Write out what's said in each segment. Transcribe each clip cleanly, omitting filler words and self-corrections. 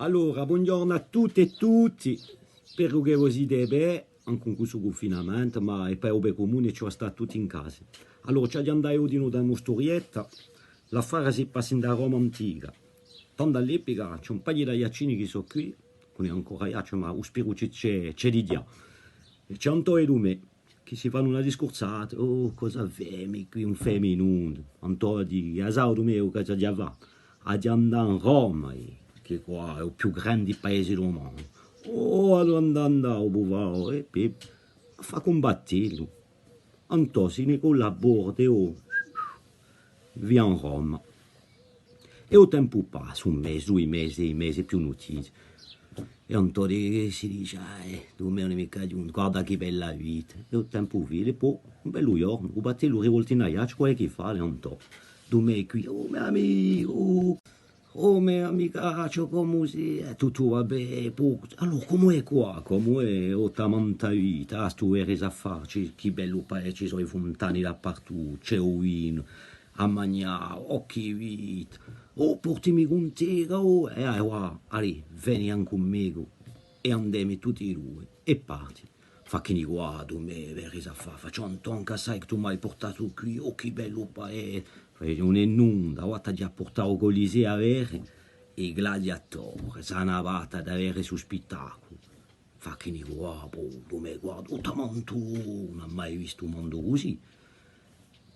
Allora, buongiorno a tutte e tutti. Spero che voi siete bene, anche con questo confinamento, ma è per comune ci sta tutti in casa. Allora, ci andiamo di nuovo da una storietta. L'affare si passa in Roma antica. Tanto all'epoca c'è un paio di ragazzini che sono qui, non è ancora ragazzi, ma spero che c'è di già. E c'è Antonio e Dume che si fanno una discorsata. Oh, cosa femi qui, un femminundo. Antonio di Asao mio, cosa già va. A andare a Roma, che qua è il più grande paese del mondo. Oh, allora andare, povero, e Pep, fa combatterlo. Antonio si ne collabora, oh, via a Roma. E il tempo passa, un mese, 2 mesi, più notizie. E Antonio si dice, tu non è mica giunto, guarda che bella vita. E il tempo viene, poi un bello giorno, un battello rivolto in aiaccio, quello che fa, Antonio. Tu mi qui, oh mio amico, oh mio amicaccio, come si tutto va bene, allora come è qua, come è tanta vita, tu eri a farci, che bello paese, ci sono i fontani dappertutto, c'è il vino, a mangiare, occhi vita, oh portami con te, oh, guarda, allora, vieni anche conmigo, e andiamo tutti e due, e parti. Fa che ne guardo, me, veri a fare, faccio un tonca, sai che tu mi hai portato qui, oh che bello paese, non è nulla, guarda già portato Coliseo a avere i gladiatori, sanavata ad avere su spettacolo. Fa che ne guardo, come guardo, non ha mai visto un mondo così.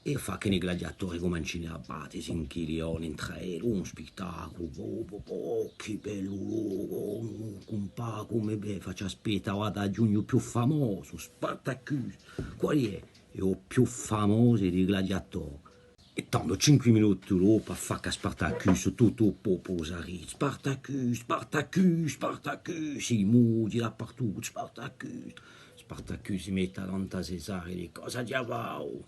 E fa che i gladiatori cominciano a battere, si inchiliano in tre, un spettacolo, che bello, compà, come beh, faccio aspettare da giugno più famoso, Spartacus, qual è? È il più famoso dei gladiatori. E tanto 5 minuti dopo fa che Spartacus tutto il popolo s'arride, Spartacus, Spartacus, Spartacus, si muti dappertutto, Spartacus, Spartacus si mette davanti a Cesare e dice, cosa diavolo?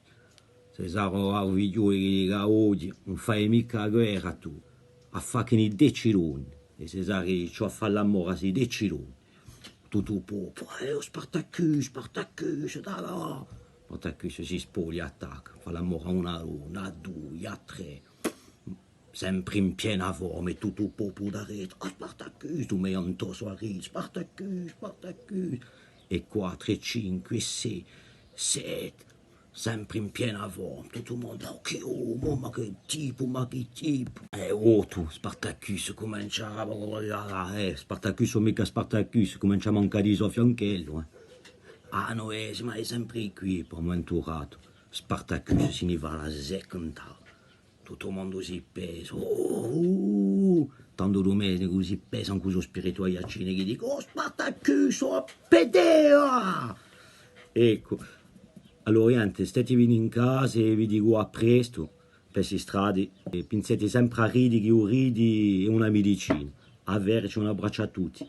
Cesare ha un video che dica oggi non fai mica la guerra tu, a fare che ne decidoni. E Cesare dice a fare l'amore si decidoni. Tutto il popolo, Spartacus, Spartacus, da là. Spartacus si spoglia, attacca, fa l'amore a una, a due, a tre. Sempre in piena forma e tutto il popolo da rete. Oh Spartacus, tu mi hai intosso a rete, Spartacus, Spartacus. E 4, e 5, e 6, 7. Sempre in piena forma, tutto il mondo, oh, che uomo, ma che tipo, ma che tipo. Tu, Spartacus cominciava a Spartacus o mica Spartacus, comincia a mancare di suo fianchello, Ah, no, ma è sempre qui, per menturato. Spartacus si ne va alla seconda. Tutto il mondo si pesa, tanto domenico così pesa anche lo spirito agli accini che dico, oh Spartacus, oh pedea! Ecco. Allora, niente, statevi in casa e vi dico a presto, per queste strade, e pensate sempre a ridi che un ridi è una medicina. A verci un abbraccio a tutti.